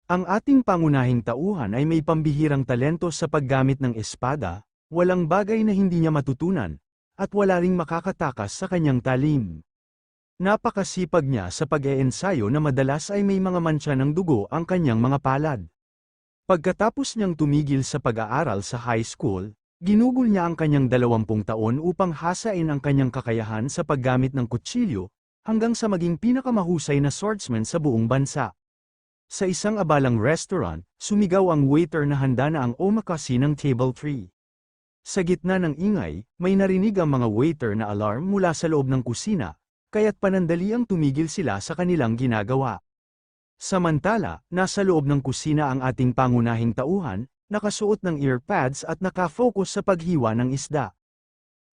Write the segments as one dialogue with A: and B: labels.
A: Ang ating pangunahing tauhan ay may pambihirang talento sa paggamit ng espada, walang bagay na hindi niya matutunan, at wala ring makakatakas sa kanyang talim. Napakasipag niya sa pag-eensayo na madalas ay may mga mantsa ng dugo ang kanyang mga palad. Pagkatapos niyang tumigil sa pag-aaral sa high school, ginugol niya ang kanyang 20 taon upang hasain ang kanyang kakayahan sa paggamit ng kutsilyo, hanggang sa maging pinakamahusay na swordsman sa buong bansa. Sa isang abalang restaurant, sumigaw ang waiter na handa na ang omakase ng table 3. Sa gitna ng ingay, may narinig ang mga waiter na alarm mula sa loob ng kusina, kaya't panandali ang tumigil sila sa kanilang ginagawa. Samantala, nasa loob ng kusina ang ating pangunahing tauhan, nakasuot ng earpads at nakafocus sa paghiwa ng isda.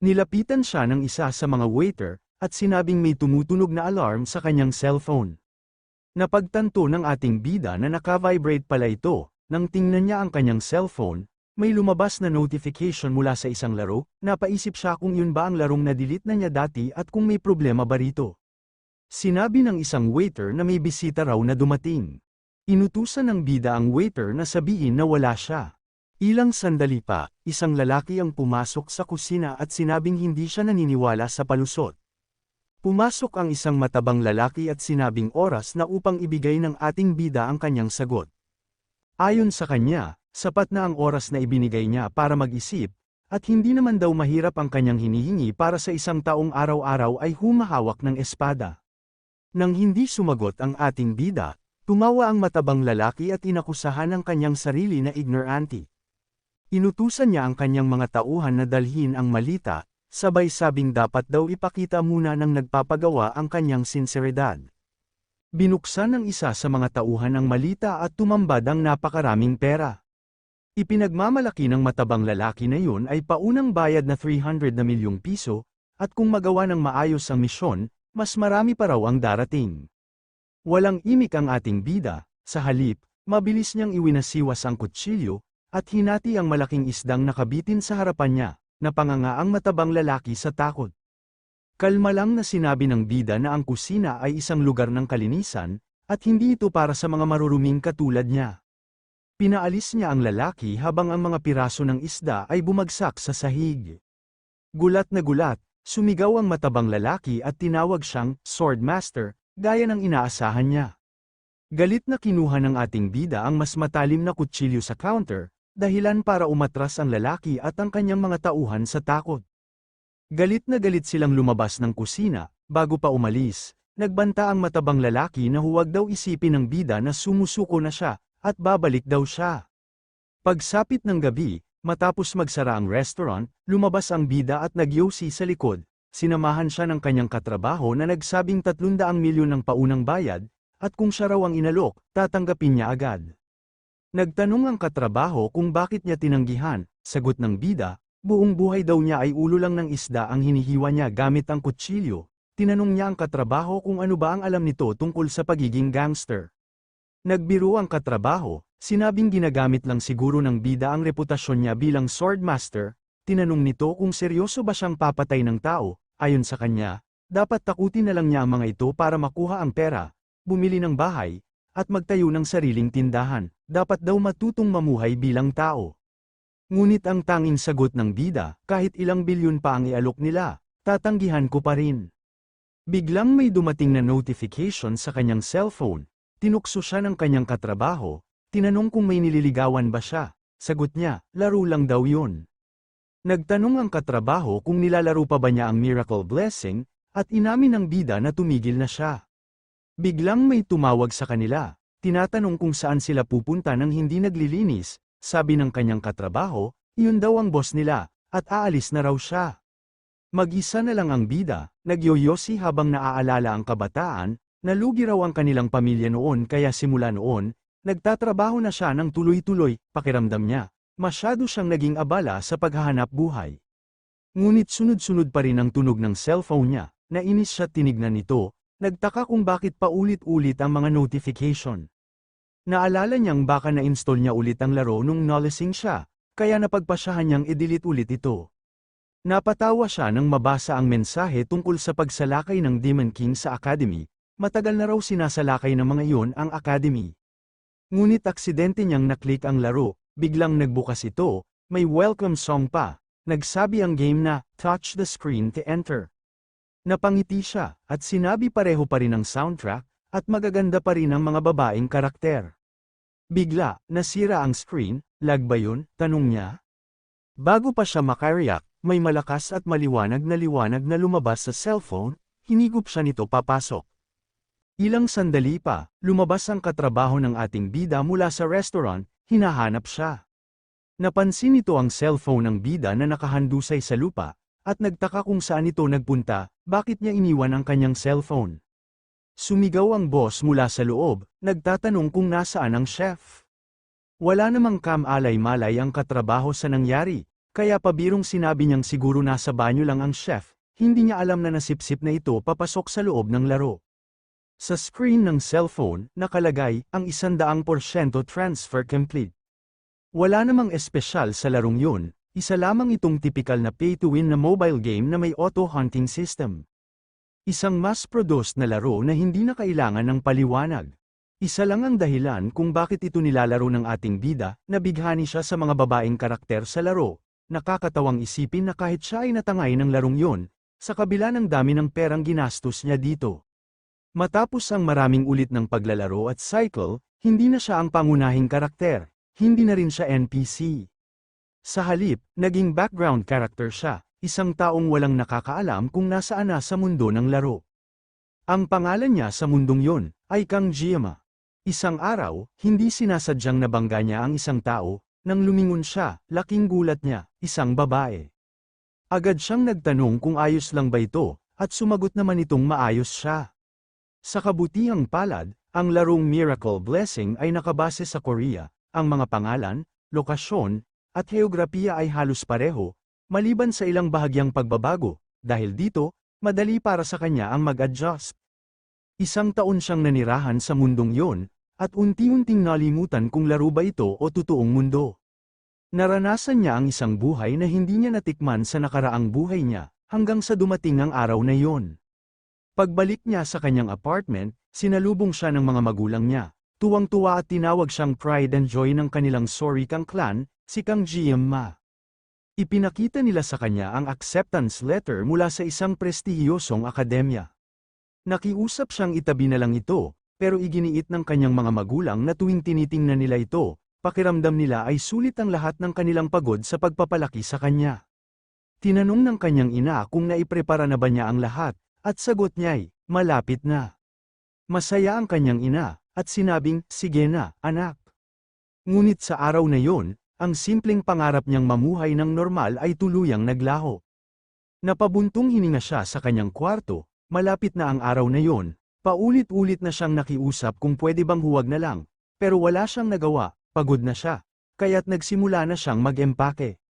A: Nilapitan siya ng isa sa mga waiter, at sinabing may tumutunog na alarm sa kanyang cellphone. Napagtanto ng ating bida na naka-vibrate pala ito. Nang tingnan niya ang kanyang cellphone, may lumabas na notification mula sa isang laro. Napaisip siya kung yun ba ang larong na-delete na niya dati at kung may problema ba rito. Sinabi ng isang waiter na may bisita raw na dumating. Inutusan ng bida ang waiter na sabihin na wala siya. Ilang sandali pa, isang lalaki ang pumasok sa kusina at sinabing hindi siya naniniwala sa palusot. Pumasok ang isang matabang lalaki at sinabing oras na upang ibigay ng ating bida ang kanyang sagot. Ayon sa kanya, sapat na ang oras na ibinigay niya para mag-isip, at hindi naman daw mahirap ang kanyang hinihingi para sa isang taong araw-araw ay humahawak ng espada. Nang hindi sumagot ang ating bida, tumawa ang matabang lalaki at inakusahan ang kanyang sarili na ignorante. Inutusan niya ang kanyang mga tauhan na dalhin ang malita, sabay sabing dapat daw ipakita muna ng nagpapagawa ang kanyang sinseridad. Binuksan ng isa sa mga tauhan ang malita at tumambad ang napakaraming pera. Ipinagmamalaki ng matabang lalaki na yun ay paunang bayad na 300 na milyong piso, at kung magawa ng maayos ang misyon, mas marami pa raw ang darating. Walang imik ang ating bida, sa halip, mabilis niyang iwinasiwas ang kutsilyo, at hinati ang malaking isdang nakabitin sa harapan niya. Napanganga ang matabang lalaki sa takot. Kalma lang na sinabi ng bida na ang kusina ay isang lugar ng kalinisan, at hindi ito para sa mga maruruming katulad niya. Pinaalis niya ang lalaki habang ang mga piraso ng isda ay bumagsak sa sahig. Gulat na gulat, sumigaw ang matabang lalaki at tinawag siyang Swordmaster, gaya ng inaasahan niya. Galit na kinuha ng ating bida ang mas matalim na kutsilyo sa counter, dahilan para umatras ang lalaki at ang kanyang mga tauhan sa takot. Galit na galit silang lumabas ng kusina. Bago pa umalis, nagbanta ang matabang lalaki na huwag daw isipin ng bida na sumusuko na siya, at babalik daw siya. Pagsapit ng gabi, matapos magsara ang restaurant, lumabas ang bida at nagyosi sa likod. Sinamahan siya ng kanyang katrabaho na nagsabing 300 milyon ng paunang bayad, at kung siya raw ang inalok, tatanggapin niya agad. Nagtanong ang katrabaho kung bakit niya tinanggihan. Sagot ng bida, buong buhay daw niya ay ulo lang ng isda ang hinihiwa niya gamit ang kutsilyo. Tinanong niya ang katrabaho kung ano ba ang alam nito tungkol sa pagiging gangster. Nagbiro ang katrabaho, sinabing ginagamit lang siguro ng bida ang reputasyon niya bilang swordmaster. Tinanong nito kung seryoso ba siyang papatay ng tao. Ayon sa kanya, dapat takutin na lang niya ang mga ito para makuha ang pera, bumili ng bahay, at magtayo ng sariling tindahan. Dapat daw matutong mamuhay bilang tao. Ngunit ang tanging sagot ng bida, kahit ilang bilyon pa ang ialok nila, tatanggihan ko pa rin. Biglang may dumating na notification sa kanyang cellphone. Tinukso siya ng kanyang katrabaho, tinanong kung may nililigawan ba siya. Sagot niya, laro lang daw yun. Nagtanong ang katrabaho kung nilalaro pa ba niya ang Miracle Blessing, at inamin ng bida na tumigil na siya. Biglang may tumawag sa kanila. Tinatanong kung saan sila pupunta nang hindi naglilinis. Sabi ng kanyang katrabaho, iyon daw ang boss nila, at aalis na raw siya. Mag-isa na lang ang bida, nagyoyosi habang naaalala ang kabataan, nalugi raw ang kanilang pamilya noon kaya simula noon, nagtatrabaho na siya ng tuloy-tuloy. Pakiramdam niya, masyado siyang naging abala sa paghahanap buhay. Ngunit sunod-sunod pa rin ang tunog ng cellphone niya. Nainis siya tinignan nito, nagtaka kung bakit paulit-ulit ang mga notification. Naalala niyang baka na-install niya ulit ang laro nung nalasing siya, kaya napagpasyahan niyang i-delete ulit ito. Napatawa siya nang mabasa ang mensahe tungkol sa pagsalakay ng Demon King sa Academy. Matagal na raw sinasalakay ng mga iyon ang Academy. Ngunit aksidente niyang naklik ang laro, biglang nagbukas ito, may welcome song pa, nagsabi ang game na, touch the screen to enter. Napangiti siya, at sinabi pareho pa rin ang soundtrack, at magaganda pa rin ang mga babaeng karakter. Bigla, nasira ang screen, lag ba yun? Tanong niya. Bago pa siya makariyak, may malakas at maliwanag na lumabas sa cellphone, hinigop siya nito papasok. Ilang sandali pa, lumabas ang katrabaho ng ating bida mula sa restaurant, hinahanap siya. Napansin nito ang cellphone ng bida na nakahandusay sa lupa, at nagtaka kung saan ito nagpunta, bakit niya iniwan ang kanyang cellphone. Sumigaw ang boss mula sa loob, nagtatanong kung nasaan ang chef. Wala namang kam-alay-malay ang katrabaho sa nangyari, kaya pabirong sinabi niyang siguro nasa banyo lang ang chef, hindi niya alam na nasipsip na ito papasok sa loob ng laro. Sa screen ng cellphone, nakalagay, ang 100% transfer complete. Wala namang espesyal sa larong yun, isa lamang itong tipikal na pay-to-win na mobile game na may auto-hunting system. Isang mass-produced na laro na hindi na kailangan ng paliwanag. Isa lang ang dahilan kung bakit ito nilalaro ng ating bida, nabighani siya sa mga babaeng karakter sa laro. Nakakatawang isipin na kahit siya ay natangay ng larong yun, sa kabila ng dami ng perang ginastos niya dito. Matapos ang maraming ulit ng paglalaro at cycle, hindi na siya ang pangunahing karakter, hindi na rin siya NPC. Sa halip, naging background character siya, isang taong walang nakakaalam kung nasaan na sa mundo ng laro. Ang pangalan niya sa mundong yon ay Kang Jiama. Isang araw, hindi sinasadyang nabangga niya ang isang tao, nang lumingon siya, laking gulat niya, isang babae. Agad siyang nagtanong kung ayos lang ba ito, at sumagot naman itong maayos siya. Sa kabutihang palad, ang larong Miracle Blessing ay nakabase sa Korea, ang mga pangalan, lokasyon, at heograpiya ay halos pareho, maliban sa ilang bahagyang pagbabago, dahil dito, madali para sa kanya ang mag-adjust. Isang taon siyang nanirahan sa mundong yon, at unti-unting nalimutan kung laro ba ito o totoong mundo. Naranasan niya ang isang buhay na hindi niya natikman sa nakaraang buhay niya, hanggang sa dumating ang araw na yon. Pagbalik niya sa kanyang apartment, sinalubong siya ng mga magulang niya. Tuwang-tuwa at tinawag siyang pride and joy ng kanilang Sorikang clan, si Kang Jiama. Ipinakita nila sa kanya ang acceptance letter mula sa isang prestihiyosong akademya. Nakiusap siyang itabi na lang ito, pero iginiit ng kanyang mga magulang na tuwing tinitingnan nila ito, pakiramdam nila ay sulit ang lahat ng kanilang pagod sa pagpapalaki sa kanya. Tinanong ng kanyang ina kung naiprepara na ba niya ang lahat, at sagot niya'y, malapit na. Masaya ang kanyang ina, at sinabing, sige na, anak. Ngunit sa araw na yon, ang simpleng pangarap niyang mamuhay ng normal ay tuluyang naglaho. Napabuntong hininga siya sa kanyang kwarto, malapit na ang araw na yon, paulit-ulit na siyang nakiusap kung pwede bang huwag na lang, pero wala siyang nagawa, pagod na siya, kaya't nagsimula na siyang mag-empake.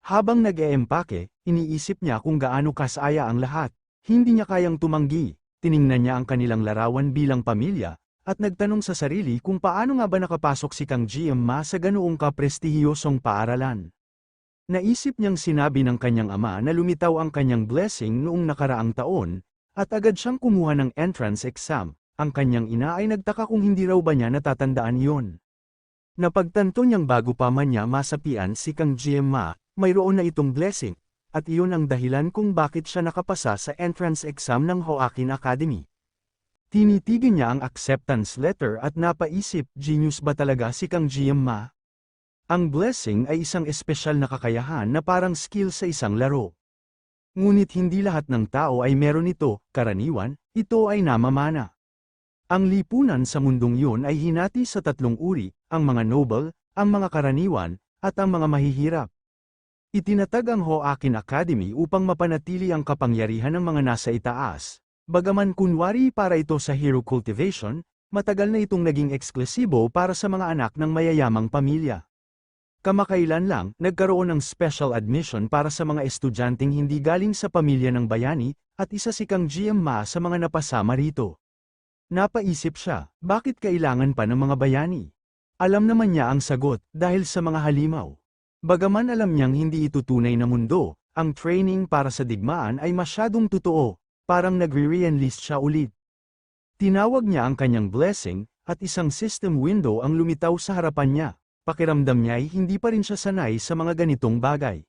A: Habang nag-eempake, iniisip niya kung gaano kasaya ang lahat, hindi niya kayang tumanggi, tiningnan niya ang kanilang larawan bilang pamilya, at nagtanong sa sarili kung paano nga ba nakapasok si Kang Jiama sa ganoong kaprestihiyosong paaralan. Naisip niyang sinabi ng kanyang ama na lumitaw ang kanyang blessing noong nakaraang taon, at agad siyang kumuha ng entrance exam. Ang kanyang ina ay nagtaka kung hindi raw ba niya natatandaan yon. Napagtanto niyang bago pa man niya masapian si Kang Jiama, mayroon na itong blessing, at iyon ang dahilan kung bakit siya nakapasa sa entrance exam ng Hoakin Academy. Tinitigan niya ang acceptance letter at napaisip, genius ba talaga si Kang Jiama? Ang blessing ay isang espesyal na kakayahan na parang skill sa isang laro. Ngunit hindi lahat ng tao ay meron ito, karaniwan, ito ay namamana. Ang lipunan sa mundong yun ay hinati sa tatlong uri, ang mga noble, ang mga karaniwan, at ang mga mahihirap. Itinatag ang Hoakin Academy upang mapanatili ang kapangyarihan ng mga nasa itaas. Bagaman kunwari para ito sa hero cultivation, matagal na itong naging eksklusibo para sa mga anak ng mayayamang pamilya. Kamakailan lang, nagkaroon ng special admission para sa mga estudyanteng hindi galing sa pamilya ng bayani, at isa si Kang Jiama sa mga napasama rito. Napaisip siya, bakit kailangan pa ng mga bayani? Alam naman niya ang sagot, dahil sa mga halimaw. Bagaman alam niyang hindi ito tunay na mundo, ang training para sa digmaan ay masyadong totoo. Parang nagre-re-enlist siya ulit. Tinawag niya ang kanyang blessing, at isang system window ang lumitaw sa harapan niya. Pakiramdam niya ay hindi pa rin siya sanay sa mga ganitong bagay.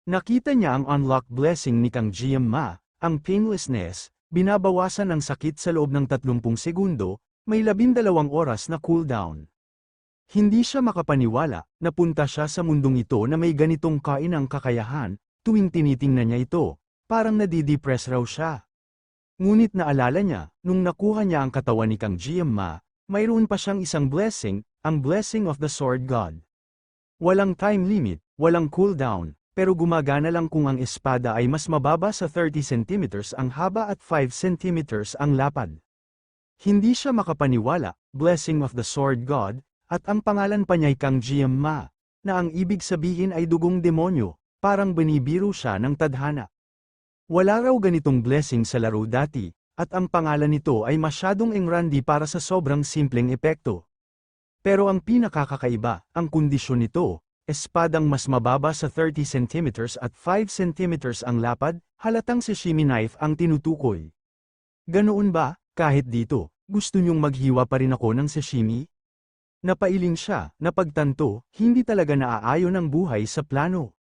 A: Nakita niya ang unlock blessing ni Kang GM-ma, ang painlessness, binabawasan ang sakit sa loob ng 30 segundo, may 12 oras na cooldown. Hindi siya makapaniwala, napunta siya sa mundong ito na may ganitong kainang kakayahan, tuwing tinitingnan niya ito, parang nadidepress raw siya. Ngunit naalala niya, nung nakuha niya ang katawan ni Kang GM-ma, mayroon pa siyang isang blessing, ang blessing of the Sword God. Walang time limit, walang cooldown, pero gumagana lang kung ang espada ay mas mababa sa 30 cm ang haba at 5 cm ang lapad. Hindi siya makapaniwala, blessing of the Sword God, at ang pangalan pa niya'y Kang GM-ma, na ang ibig sabihin ay dugong demonyo, parang binibiro siya ng tadhana. Wala raw ganitong blessing sa laro dati, at ang pangalan nito ay masyadong engrandi para sa sobrang simpleng epekto. Pero ang pinakakakaiba, ang kondisyon nito, espadang mas mababa sa 30 cm at 5 cm ang lapad, halatang sashimi knife ang tinutukoy. Ganoon ba, kahit dito, gusto niyong maghiwa pa rin ako ng sashimi? Napailing siya, napagtanto, hindi talaga naaayon ang buhay sa plano.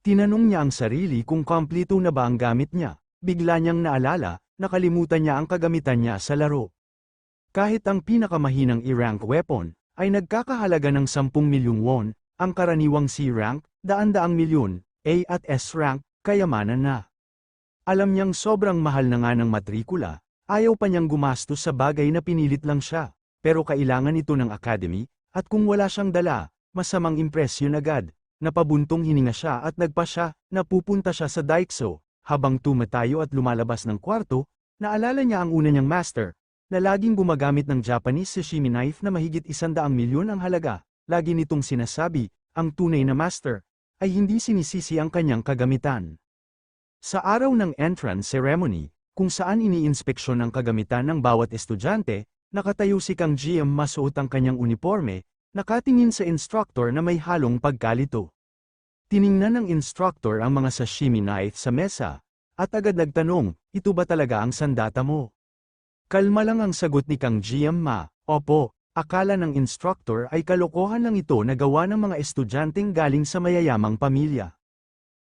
A: Tinanong niya ang sarili kung kompleto na ba ang gamit niya, bigla niyang naalala, nakalimutan niya ang kagamitan niya sa laro. Kahit ang pinakamahinang E-rank weapon, ay nagkakahalaga ng 10 milyong won, ang karaniwang C-rank, daan-daang milyon, A at S-rank, kayamanan na. Alam niyang sobrang mahal na nga ng matrikula, ayaw pa niyang gumastos sa bagay na pinilit lang siya, pero kailangan ito ng academy, at kung wala siyang dala, masamang impresyon agad. Napabuntong hininga siya at nagpa siya, napupunta siya sa Daikso, habang tumatayo at lumalabas ng kwarto, naalala niya ang una niyang master, na laging gumagamit ng Japanese sashimi knife na mahigit 100 milyon ang halaga. Lagi nitong sinasabi, ang tunay na master, ay hindi sinisisi ang kanyang kagamitan. Sa araw ng entrance ceremony, kung saan iniinspeksyon ang kagamitan ng bawat estudyante, nakatayo si Kang GM-ma suot ang kanyang uniforme, nakatingin sa instructor na may halong pagkalito. Tiningnan ng instructor ang mga sashimi knife sa mesa, at agad nagtanong, ito ba talaga ang sandata mo? Kalma lang ang sagot ni Kang GM-ma, opo, akala ng instructor ay kalokohan lang ito na gawa ng mga estudyanteng galing sa mayayamang pamilya.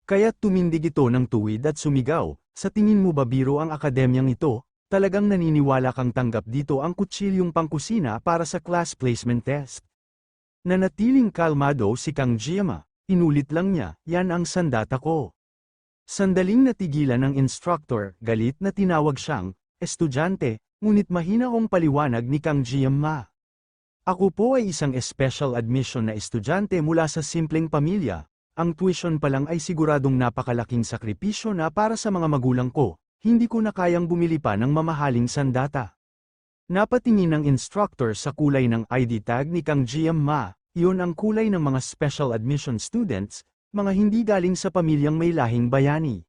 A: Kaya't tumindig ito ng tuwid at sumigaw, sa tingin mo ba biro ang akademyang ito, talagang naniniwala kang tanggap dito ang kutsilyong pangkusina para sa class placement test? Nanatiling kalmado si Kang GM-ma, inulit lang niya, yan ang sandata ko. Sandaling natigilan ng instructor, galit na tinawag siyang, estudyante, ngunit mahina kong paliwanag ni Kang GM-ma. Ako po ay isang special admission na estudyante mula sa simpleng pamilya, ang tuition pa lang ay siguradong napakalaking sakripisyo na para sa mga magulang ko, hindi ko na kayang bumili pa ng mamahaling sandata. Napatingin ng instructor sa kulay ng ID tag ni Kang GM-ma, iyon ang kulay ng mga special admission students, mga hindi galing sa pamilyang may lahing bayani.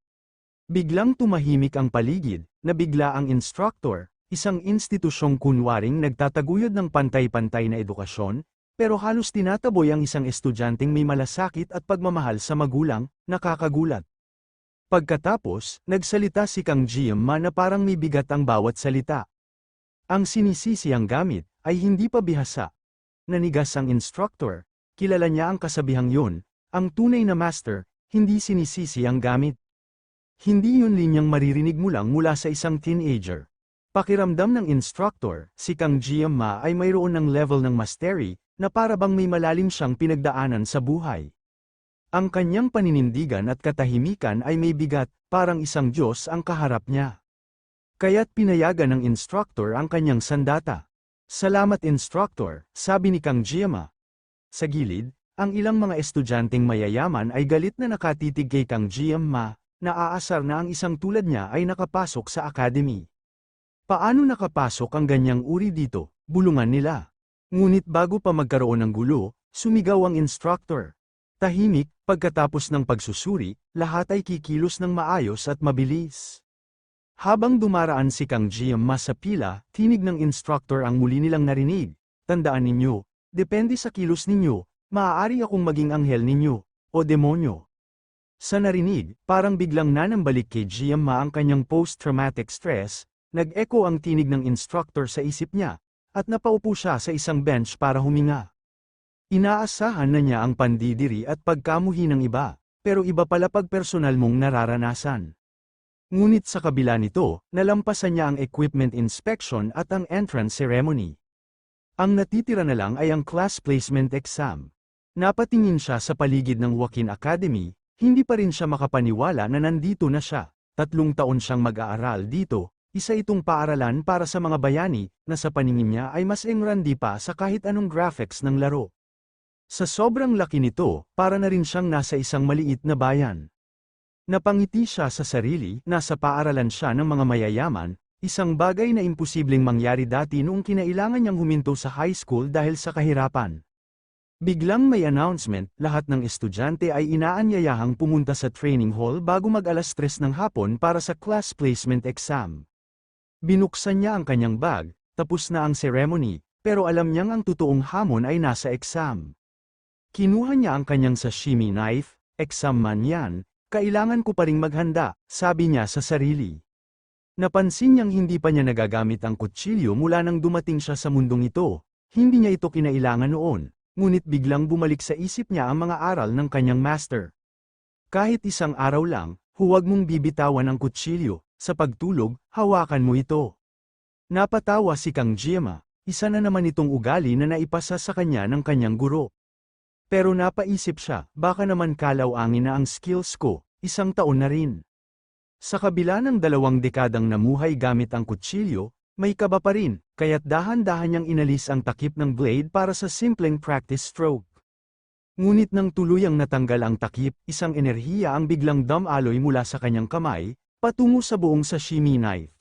A: Biglang tumahimik ang paligid, nabigla ang instructor, isang institusyong kunwaring nagtataguyod ng pantay-pantay na edukasyon, pero halos tinataboy ang isang estudyanteng may malasakit at pagmamahal sa magulang, nakakagulat. Pagkatapos, nagsalita si Kang GM-ma na parang may bigat ang bawat salita. Ang sinisisi ang gamit, ay hindi pa bihasa. Nanigas ang instructor, kilala niya ang kasabihang yun, ang tunay na master, hindi sinisisi ang gamit. Hindi yun linyang maririnig mo lang mula sa isang teenager. Pakiramdam ng instructor, si Kang GM-ma ay mayroon ng level ng mastery, na para bang may malalim siyang pinagdaanan sa buhay. Ang kanyang paninindigan at katahimikan ay may bigat, parang isang Diyos ang kaharap niya. Kaya't pinayagan ng instructor ang kanyang sandata. Salamat instructor, sabi ni Kang GM-ma. Sa gilid, ang ilang mga estudyanteng mayayaman ay galit na nakatitig kay Kang GM-ma, naaasar na ang isang tulad niya ay nakapasok sa academy. Paano nakapasok ang ganyang uri dito, bulungan nila? Ngunit bago pa magkaroon ng gulo, sumigaw ang instructor. Tahimik, pagkatapos ng pagsusuri, lahat ay kikilos ng maayos at mabilis. Habang dumaraan si Kang GM-ma sa pila, tinig ng instructor ang muli nilang narinig. Tandaan ninyo, depende sa kilos ninyo, maaari akong maging anghel ninyo, o demonyo. Sa narinig, parang biglang nanambalik kay GM-ma ang kanyang post-traumatic stress, nag-echo ang tinig ng instructor sa isip niya, at napaupo siya sa isang bench para huminga. Inaasahan na niya ang pandidiri at pagkamuhi ng iba, pero iba pala pag personal mong nararanasan. Ngunit sa kabila nito, nalampasan niya ang equipment inspection at ang entrance ceremony. Ang natitira na lang ay ang class placement exam. Napatingin siya sa paligid ng Joaquin Academy, hindi pa rin siya makapaniwala na nandito na siya. 3 taon siyang mag-aaral dito, isa itong paaralan para sa mga bayani, na sa paningin niya ay mas engrandi pa sa kahit anong graphics ng laro. Sa sobrang laki nito, para na rin siyang nasa isang maliit na bayan. Napangiti siya sa sarili, nasa paaralan siya ng mga mayayaman, isang bagay na imposibleng mangyari dati noong kinailangan niyang huminto sa high school dahil sa kahirapan. Biglang may announcement, lahat ng estudyante ay inaanyayahang pumunta sa training hall bago mag-alas 3 ng hapon para sa class placement exam. Binuksan niya ang kanyang bag, tapos na ang ceremony, pero alam niyang ang totoong hamon ay nasa exam. Kinuha niya ang kanyang sashimi knife, exam man yan, kailangan ko pa ring maghanda, sabi niya sa sarili. Napansin niyang hindi pa niya nagagamit ang kutsilyo mula nang dumating siya sa mundong ito, hindi niya ito kinailangan noon. Ngunit biglang bumalik sa isip niya ang mga aral ng kanyang master. Kahit isang araw lang, huwag mong bibitawan ang kutsilyo, sa pagtulog, hawakan mo ito. Napatawa si Kang Jiema, isa na naman itong ugali na naipasa sa kanya ng kanyang guro. Pero napaisip siya, baka naman kalaw-angin na ang skills ko, 1 taon na rin. Sa kabila ng 2 dekadang namuhay gamit ang kutsilyo, may kaba pa rin, kaya't dahan-dahan niyang inalis ang takip ng blade para sa simpleng practice stroke. Ngunit nang tuluyang natanggal ang takip, isang enerhiya ang biglang dumaloy mula sa kanyang kamay, patungo sa buong sashimi knife.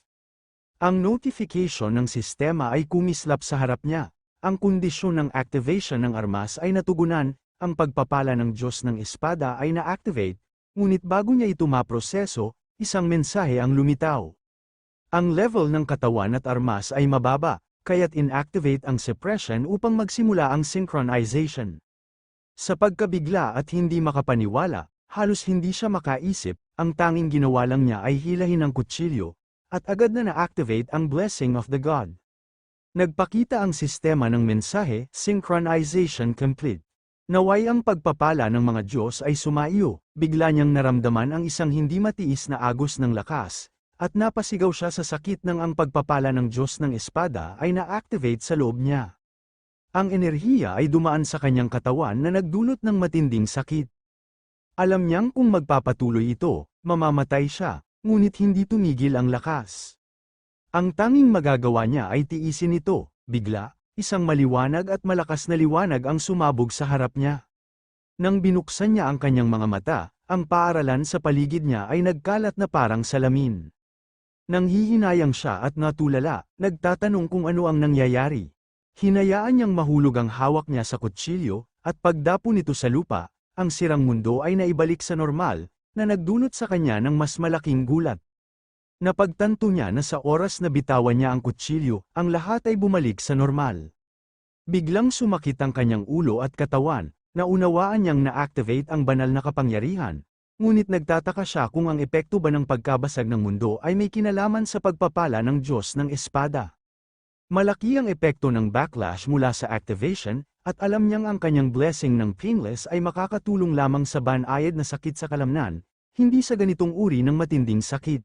A: Ang notification ng sistema ay kumislap sa harap niya. Ang kondisyon ng activation ng armas ay natugunan, ang pagpapala ng Diyos ng espada ay na-activate, ngunit bago niya ito maproseso, isang mensahe ang lumitaw. Ang level ng katawan at armas ay mababa, kaya't inactivate ang suppression upang magsimula ang synchronization. Sa pagkabigla at hindi makapaniwala, halos hindi siya makaisip, ang tanging ginawa lang niya ay hilahin ang kutsilyo, at agad na na-activate ang blessing of the God. Nagpakita ang sistema ng mensahe, synchronization complete. Naway ang pagpapala ng mga Diyos ay sumaiyo, bigla niyang naramdaman ang isang hindi matiis na agos ng lakas, at napasigaw siya sa sakit nang ang pagpapala ng Diyos ng espada ay na-activate sa loob niya. Ang enerhiya ay dumaan sa kanyang katawan na nagdulot ng matinding sakit. Alam niyang kung magpapatuloy ito, mamamatay siya, ngunit hindi tumigil ang lakas. Ang tanging magagawa niya ay tiisin ito, bigla, isang maliwanag at malakas na liwanag ang sumabog sa harap niya. Nang binuksan niya ang kanyang mga mata, ang paaralan sa paligid niya ay nagkalat na parang salamin. Nang hihinayang siya at natulala, nagtatanong kung ano ang nangyayari. Hinayaan niyang mahulog ang hawak niya sa kutsilyo, at pagdapo nito sa lupa, ang sirang mundo ay naibalik sa normal, na nagdulot sa kanya ng mas malaking gulat. Napagtanto niya na sa oras na bitawan niya ang kutsilyo, ang lahat ay bumalik sa normal. Biglang sumakit ang kanyang ulo at katawan, naunawaan niyang na-activate ang banal na kapangyarihan. Ngunit nagtataka siya kung ang epekto ba ng pagkabasag ng mundo ay may kinalaman sa pagpapala ng Diyos ng espada. Malaki ang epekto ng backlash mula sa activation, at alam niyang ang kanyang blessing ng painless ay makakatulong lamang sa banayad na sakit sa kalamnan, hindi sa ganitong uri ng matinding sakit.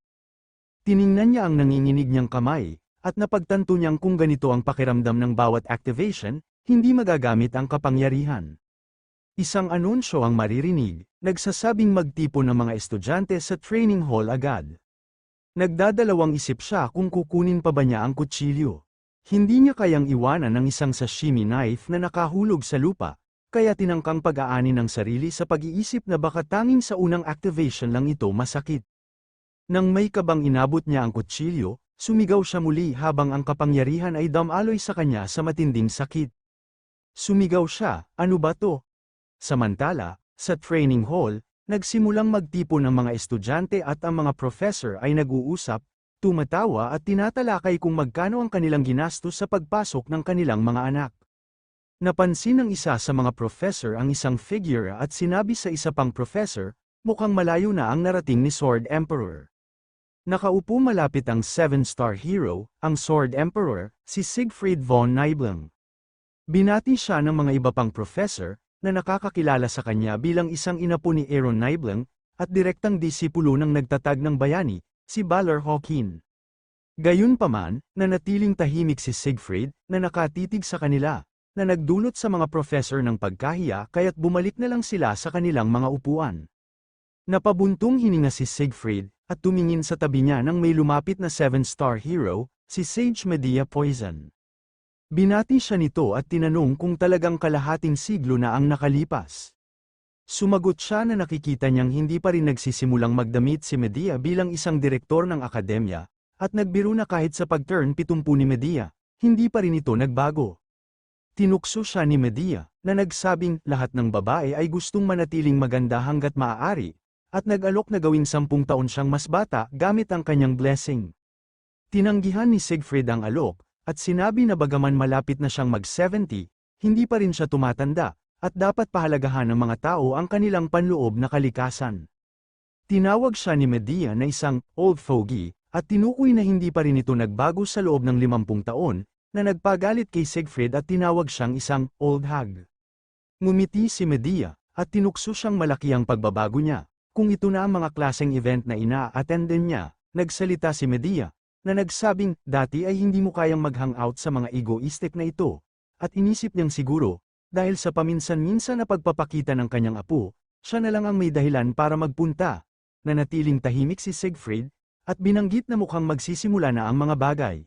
A: Tiningnan niya ang nanginginig niyang kamay, at napagtanto niyang kung ganito ang pakiramdam ng bawat activation, hindi magagamit ang kapangyarihan. Isang anunsyo ang maririnig, nagsasabing magtipon ng mga estudyante sa training hall agad. Nagdadalawang isip siya kung kukunin pa ba niya ang kutsilyo. Hindi niya kayang iwanan ang isang sashimi knife na nakahulog sa lupa, kaya tinangkang pag-aani ng sarili sa pag-iisip na baka tanging sa unang activation lang ito masakit. Nang may kabang inabot niya ang kutsilyo, sumigaw siya muli habang ang kapangyarihan ay dumaloy sa kanya sa matinding sakit. Sumigaw siya, ano ba to? Samantala, sa training hall, nagsimulang magtipon ang mga estudyante at ang mga professor ay nag-uusap, tumatawa at tinatalakay kung magkano ang kanilang ginastos sa pagpasok ng kanilang mga anak. Napansin ng isa sa mga professor ang isang figure at sinabi sa isa pang professor, mukhang malayo na ang narating ni Sword Emperor. Nakaupo malapit ang 7-star hero, ang Sword Emperor, si Siegfried von Nibelung. Binati siya ng mga iba pang professor, na nakakakilala sa kanya bilang isang inapo ni Aaron Nibelung, at direktang disipulo ng nagtatag ng bayani, si Balor Hawkyn. Gayunpaman, nanatiling tahimik si Siegfried, na nakatitig sa kanila, na nagdulot sa mga professor ng pagkahiya kaya't bumalik na lang sila sa kanilang mga upuan. Napabuntong hininga si Siegfried, at tumingin sa tabi niya nang may lumapit na 7-star hero, si Sage Medea Poison. Binati siya nito at tinanong kung talagang kalahating siglo na ang nakalipas. Sumagot siya na nakikita niyang hindi pa rin nagsisimulang magdamit si Medea bilang isang direktor ng akademya, at nagbiro na kahit sa pag-turn 70 ni Medea, hindi pa rin ito nagbago. Tinukso siya ni Medea, na nagsabing lahat ng babae ay gustong manatiling maganda hanggat maaari, at nag-alok na gawing 10 taon siyang mas bata gamit ang kanyang blessing. Tinanggihan ni Siegfried ang alok, at sinabi na bagaman malapit na siyang mag-70, hindi pa rin siya tumatanda, at dapat pahalagahan ng mga tao ang kanilang panloob na kalikasan. Tinawag siya ni Medea na isang old fogey, at tinukoy na hindi pa rin ito nagbago sa loob ng 50 taon, na nagpagalit kay Siegfried at tinawag siyang isang old hag. Ngumiti si Medea, at tinukso siyang malaki ang pagbabago niya. Kung ito na ang mga klaseng event na ina-attendan niya, nagsalita si Medea, na nagsabing, dati ay hindi mo kayang mag-hangout sa mga egoistic na ito, at inisip niyang siguro, dahil sa paminsan-minsan na pagpapakita ng kanyang apo, siya na lang ang may dahilan para magpunta. Nanatiling tahimik si Siegfried, at binanggit na mukhang magsisimula na ang mga bagay.